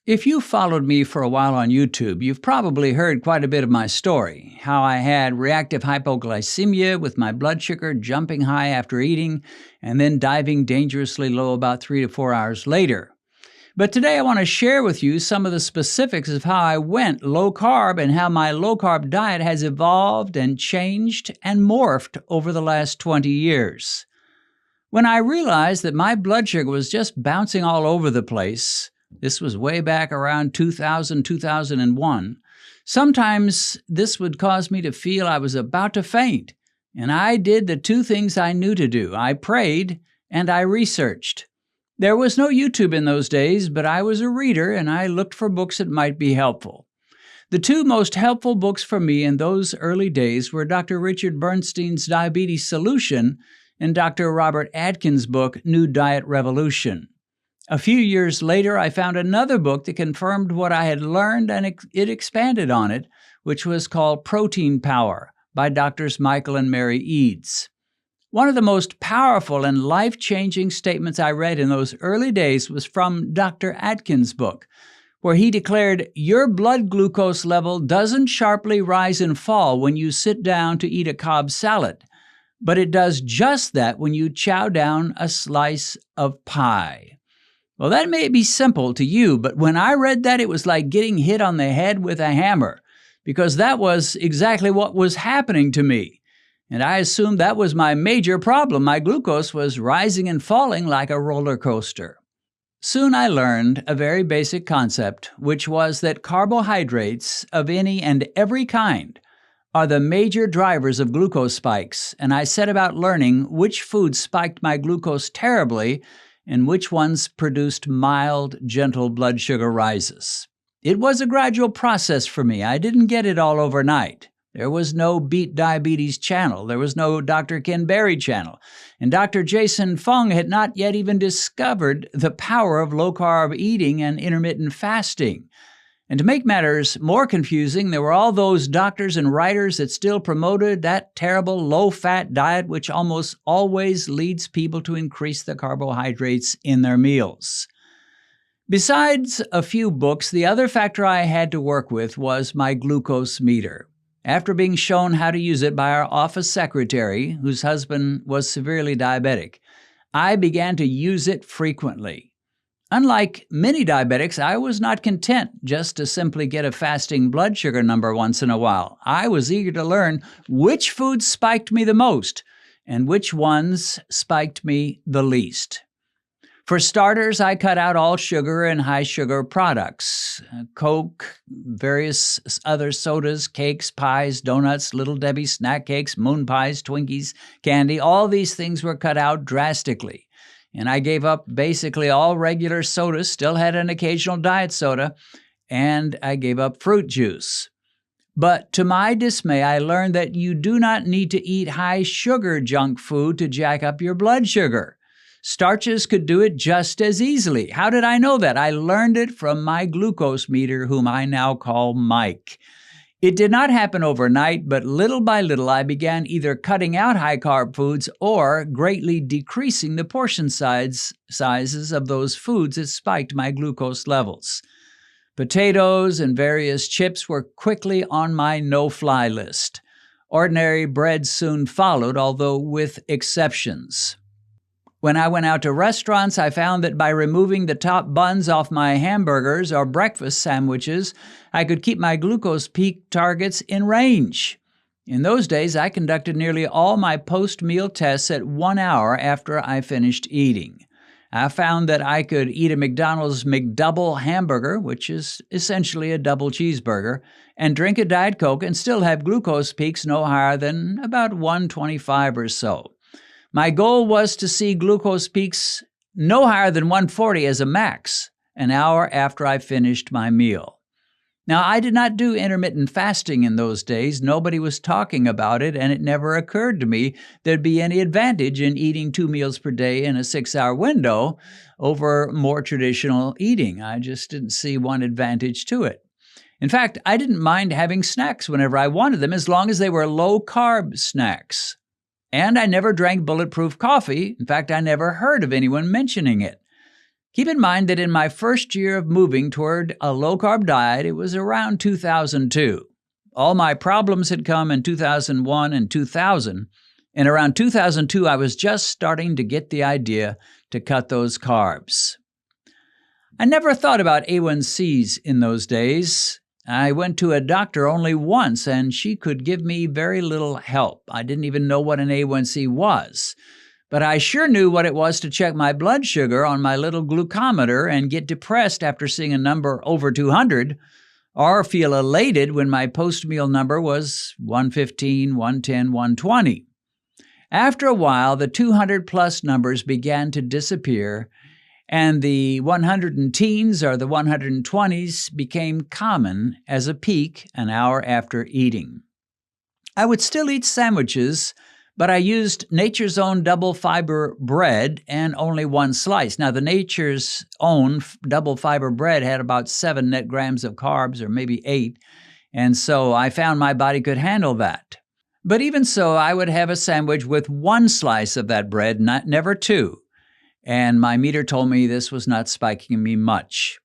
If you followed me for a while on YouTube, you've probably heard quite a bit of my story, how I had reactive hypoglycemia with my blood sugar jumping high after eating and then diving dangerously low about 3 to 4 hours later. But today I want to share with you some of the specifics of how I went low carb and how my low carb diet has evolved and changed and morphed over the last 20 years. When I realized that my blood sugar was just bouncing all over the place, this was way back around 2000, 2001. Sometimes this would cause me to feel I was about to faint, and I did the two things I knew to do. I prayed and I researched. There was no YouTube in those days, but I was a reader and I looked for books that might be helpful. The two most helpful books for me in those early days were Dr. Richard Bernstein's Diabetes Solution and Dr. Robert Atkins' book, New Diet Revolution. A few years later, I found another book that confirmed what I had learned, and it expanded on it, which was called Protein Power by Drs. Michael and Mary Eads. One of the most powerful and life-changing statements I read in those early days was from Dr. Atkins' book, where he declared, "Your blood glucose level doesn't sharply rise and fall when you sit down to eat a Cobb salad, but it does just that when you chow down a slice of pie." Well, that may be simple to you, but when I read that, it was like getting hit on the head with a hammer, because that was exactly what was happening to me. And I assumed that was my major problem. My glucose was rising and falling like a roller coaster. Soon I learned a very basic concept, which was that carbohydrates of any and every kind are the major drivers of glucose spikes, and I set about learning which foods spiked my glucose terribly and which ones produced mild, gentle blood sugar rises. It was a gradual process for me. I didn't get it all overnight. There was no Beat Diabetes channel. There was no Dr. Ken Berry channel. And Dr. Jason Fung had not yet even discovered the power of low-carb eating and intermittent fasting. And to make matters more confusing, there were all those doctors and writers that still promoted that terrible low-fat diet which almost always leads people to increase the carbohydrates in their meals. Besides a few books, the other factor I had to work with was my glucose meter. After being shown how to use it by our office secretary, whose husband was severely diabetic, I began to use it frequently. Unlike many diabetics, I was not content just to simply get a fasting blood sugar number once in a while. I was eager to learn which foods spiked me the most and which ones spiked me the least. For starters, I cut out all sugar and high-sugar products. Coke, various other sodas, cakes, pies, donuts, Little Debbie snack cakes, moon pies, Twinkies, candy, all these things were cut out drastically. And I gave up basically all regular sodas, still had an occasional diet soda, and I gave up fruit juice. But to my dismay, I learned that you do not need to eat high-sugar junk food to jack up your blood sugar. Starches could do it just as easily. How did I know that? I learned it from my glucose meter, whom I now call Mike. It did not happen overnight, but little by little I began either cutting out high-carb foods or greatly decreasing the portion sizes of those foods that spiked my glucose levels. Potatoes and various chips were quickly on my no-fly list. Ordinary bread soon followed, although with exceptions. When I went out to restaurants, I found that by removing the top buns off my hamburgers or breakfast sandwiches, I could keep my glucose peak targets in range. In those days, I conducted nearly all my post-meal tests at 1 hour after I finished eating. I found that I could eat a McDonald's McDouble hamburger, which is essentially a double cheeseburger, and drink a Diet Coke and still have glucose peaks no higher than about 125 or so. My goal was to see glucose peaks no higher than 140 as a max, an hour after I finished my meal. Now, I did not do intermittent fasting in those days. Nobody was talking about it, and it never occurred to me there'd be any advantage in eating 2 meals per day in a 6-hour window over more traditional eating. I just didn't see one advantage to it. In fact, I didn't mind having snacks whenever I wanted them as long as they were low-carb snacks. And I never drank bulletproof coffee. In fact, I never heard of anyone mentioning it. Keep in mind that in my first year of moving toward a low-carb diet, it was around 2002. All my problems had come in 2001 and 2000, and around 2002, I was just starting to get the idea to cut those carbs. I never thought about A1Cs in those days. I went to a doctor only once, and she could give me very little help. I didn't even know what an A1C was. But I sure knew what it was to check my blood sugar on my little glucometer and get depressed after seeing a number over 200, or feel elated when my post-meal number was 115, 110, 120. After a while, the 200-plus numbers began to disappear, and the 100-teens or the 120s became common as a peak an hour after eating. I would still eat sandwiches, but I used Nature's Own double fiber bread and only one slice. Now, the Nature's Own double fiber bread had about 7 net grams of carbs, or maybe 8, and so I found my body could handle that. But even so, I would have a sandwich with one slice of that bread, never two. And my meter told me this was not spiking me much.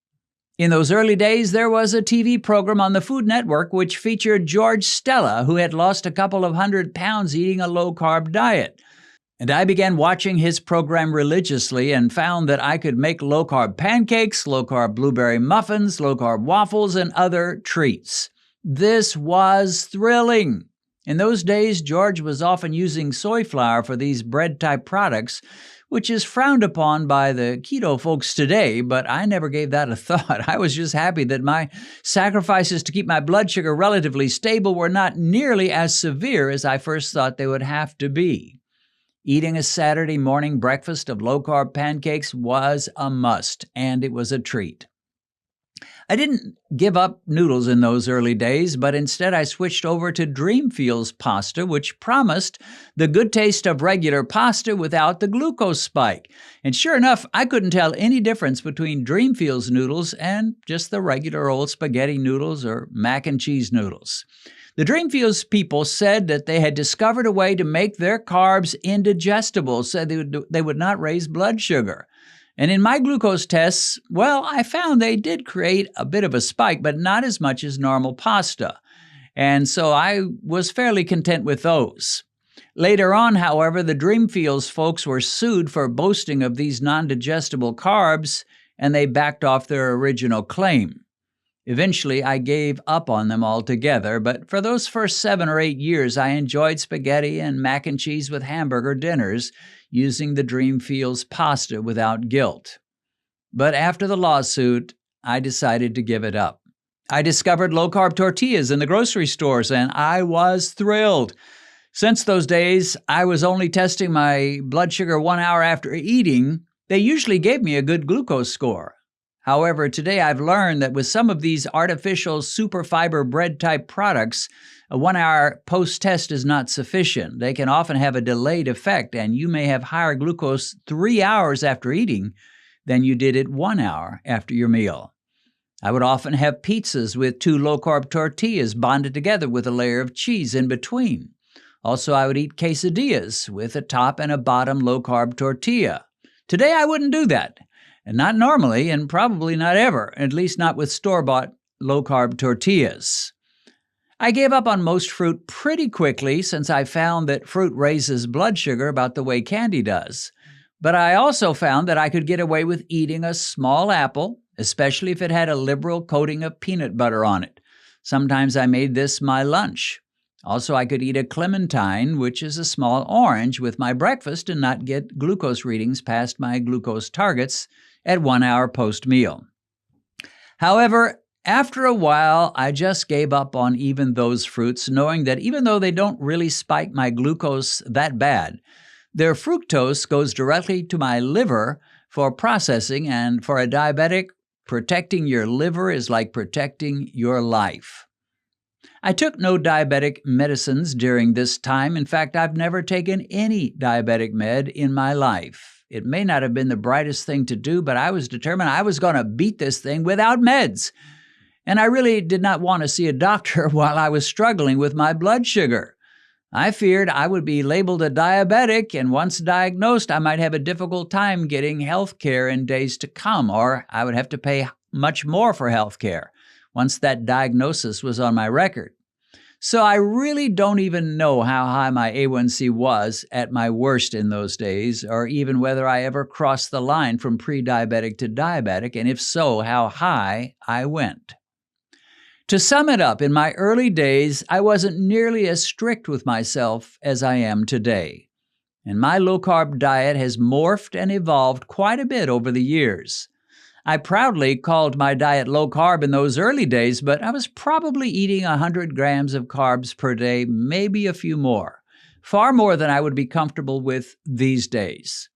In those early days, there was a TV program on the Food Network which featured George Stella, who had lost a couple of 100 pounds eating a low-carb diet. And I began watching his program religiously and found that I could make low-carb pancakes, low-carb blueberry muffins, low-carb waffles, and other treats. This was thrilling. In those days, George was often using soy flour for these bread-type products, which is frowned upon by the keto folks today, but I never gave that a thought. I was just happy that my sacrifices to keep my blood sugar relatively stable were not nearly as severe as I first thought they would have to be. Eating a Saturday morning breakfast of low-carb pancakes was a must, and it was a treat. I didn't give up noodles in those early days, but instead I switched over to Dreamfields pasta, which promised the good taste of regular pasta without the glucose spike. And sure enough, I couldn't tell any difference between Dreamfields noodles and just the regular old spaghetti noodles or mac and cheese noodles. The Dreamfields people said that they had discovered a way to make their carbs indigestible so they would not raise blood sugar. And in my glucose tests, well, I found they did create a bit of a spike, but not as much as normal pasta. And so I was fairly content with those. Later on, however, the Dreamfields folks were sued for boasting of these non-digestible carbs, and they backed off their original claim. Eventually, I gave up on them altogether, but for those first 7 or 8 years, I enjoyed spaghetti and mac and cheese with hamburger dinners, using the Dreamfields pasta without guilt. But after the lawsuit, I decided to give it up. I discovered low-carb tortillas in the grocery stores, and I was thrilled. Since those days, I was only testing my blood sugar 1 hour after eating. They usually gave me a good glucose score. However, today I've learned that with some of these artificial superfiber bread-type products, a 1-hour post-test is not sufficient. They can often have a delayed effect, and you may have higher glucose 3 hours after eating than you did at 1 hour after your meal. I would often have pizzas with 2 low-carb tortillas bonded together with a layer of cheese in between. Also, I would eat quesadillas with a top and a bottom low-carb tortilla. Today, I wouldn't do that. And not normally, and probably not ever, at least not with store-bought low-carb tortillas. I gave up on most fruit pretty quickly since I found that fruit raises blood sugar about the way candy does. But I also found that I could get away with eating a small apple, especially if it had a liberal coating of peanut butter on it. Sometimes I made this my lunch. Also, I could eat a clementine, which is a small orange, with my breakfast and not get glucose readings past my glucose targets at 1 hour post-meal. However, after a while, I just gave up on even those fruits, knowing that even though they don't really spike my glucose that bad, their fructose goes directly to my liver for processing, and for a diabetic, protecting your liver is like protecting your life. I took no diabetic medicines during this time. In fact, I've never taken any diabetic med in my life. It may not have been the brightest thing to do, but I was determined I was going to beat this thing without meds. And I really did not want to see a doctor while I was struggling with my blood sugar. I feared I would be labeled a diabetic, and once diagnosed, I might have a difficult time getting health care in days to come, or I would have to pay much more for health care once that diagnosis was on my record. So I really don't even know how high my A1C was at my worst in those days, or even whether I ever crossed the line from pre-diabetic to diabetic, and if so, how high I went. To sum it up, in my early days, I wasn't nearly as strict with myself as I am today. And my low-carb diet has morphed and evolved quite a bit over the years. I proudly called my diet low-carb in those early days, but I was probably eating 100 grams of carbs per day, maybe a few more, far more than I would be comfortable with these days.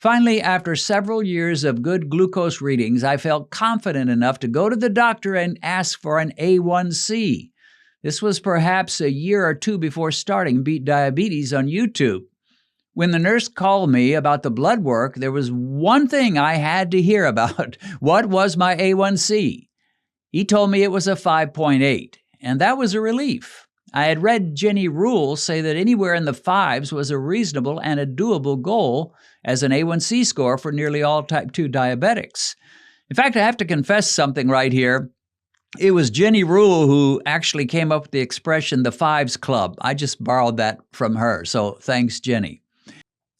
Finally, after several years of good glucose readings, I felt confident enough to go to the doctor and ask for an A1C. This was perhaps a year or two before starting Beat Diabetes on YouTube. When the nurse called me about the blood work, there was one thing I had to hear about. What was my A1C? He told me it was a 5.8, and that was a relief. I had read Jenny Rule say that anywhere in the fives was a reasonable and a doable goal as an A1C score for nearly all type 2 diabetics. In fact, I have to confess something right here. It was Jenny Rule who actually came up with the expression, the Fives Club. I just borrowed that from her, so thanks, Jenny.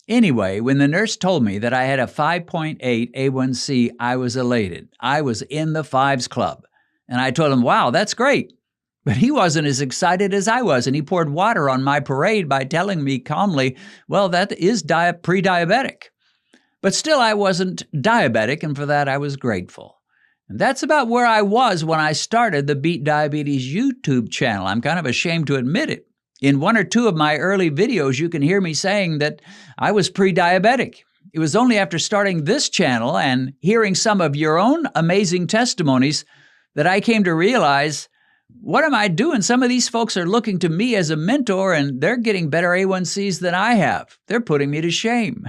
Anyway, when the nurse told me that I had a 5.8 A1C, I was elated. I was in the Fives Club. And I told him, wow, that's great. But he wasn't as excited as I was, and he poured water on my parade by telling me calmly, well, that is pre-diabetic. But still, I wasn't diabetic, and for that I was grateful. And that's about where I was when I started the Beat Diabetes YouTube channel. I'm kind of ashamed to admit it. In one or two of my early videos, you can hear me saying that I was pre-diabetic. It was only after starting this channel and hearing some of your own amazing testimonies that I came to realize, what am I doing? Some of these folks are looking to me as a mentor, and they're getting better A1Cs than I have. They're putting me to shame.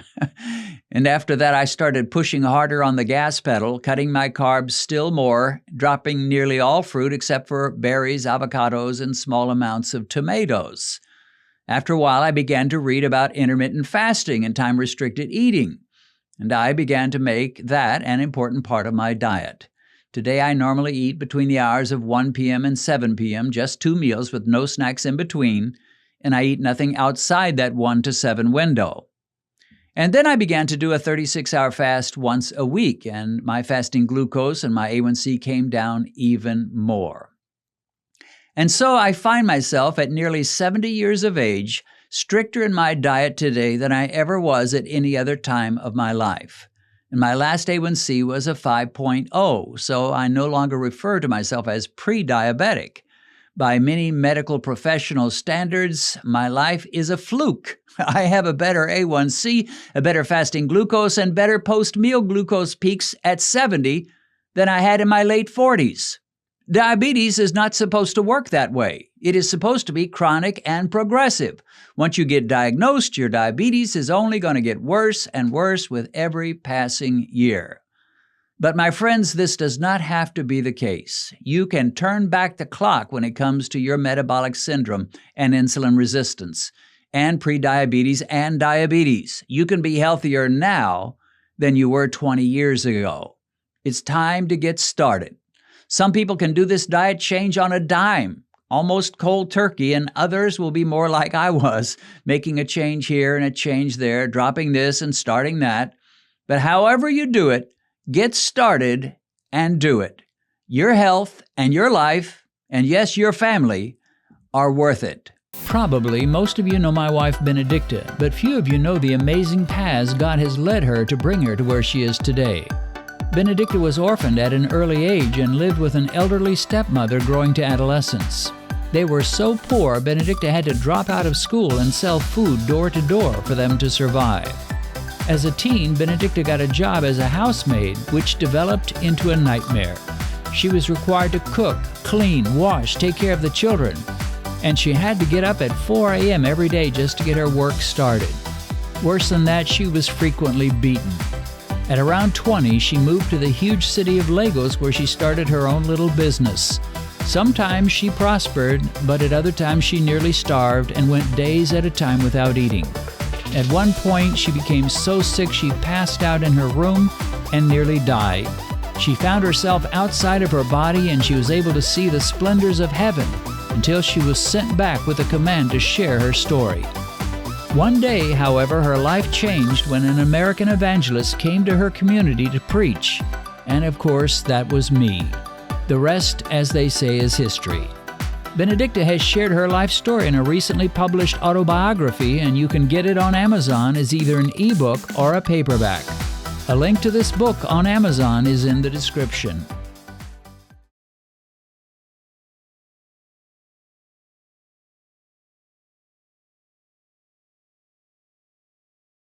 And after that, I started pushing harder on the gas pedal, cutting my carbs still more, dropping nearly all fruit except for berries, avocados, and small amounts of tomatoes. After a while, I began to read about intermittent fasting and time-restricted eating, and I began to make that an important part of my diet. Today, I normally eat between the hours of 1 p.m. and 7 p.m., just 2 meals with no snacks in between, and I eat nothing outside that 1 to 7 window. And then I began to do a 36-hour fast once a week, and my fasting glucose and my A1C came down even more. And so I find myself at nearly 70 years of age, stricter in my diet today than I ever was at any other time of my life. And my last A1C was a 5.0, so I no longer refer to myself as pre-diabetic. By many medical professional standards, my life is a fluke. I have a better A1C, a better fasting glucose, and better post-meal glucose peaks at 70 than I had in my late 40s. Diabetes is not supposed to work that way. It is supposed to be chronic and progressive. Once you get diagnosed, your diabetes is only going to get worse and worse with every passing year. But my friends, this does not have to be the case. You can turn back the clock when it comes to your metabolic syndrome and insulin resistance and prediabetes and diabetes. You can be healthier now than you were 20 years ago. It's time to get started. Some people can do this diet change on a dime, almost cold turkey, and others will be more like I was, making a change here and a change there, dropping this and starting that. But however you do it, get started and do it. Your health and your life, and yes, your family, are worth it. Probably most of you know my wife Benedicta, but few of you know the amazing paths God has led her to bring her to where she is today. Benedicta was orphaned at an early age and lived with an elderly stepmother growing to adolescence. They were so poor, Benedicta had to drop out of school and sell food door to door for them to survive. As a teen, Benedicta got a job as a housemaid, which developed into a nightmare. She was required to cook, clean, wash, take care of the children, and she had to get up at 4 a.m. every day just to get her work started. Worse than that, she was frequently beaten. At around 20, she moved to the huge city of Lagos where she started her own little business. Sometimes she prospered, but at other times she nearly starved and went days at a time without eating. At one point, she became so sick she passed out in her room and nearly died. She found herself outside of her body and she was able to see the splendors of heaven until she was sent back with a command to share her story. One day, however, her life changed when an American evangelist came to her community to preach. And of course, that was me. The rest, as they say, is history. Benedicta has shared her life story in a recently published autobiography, and you can get it on Amazon as either an ebook or a paperback. A link to this book on Amazon is in the description.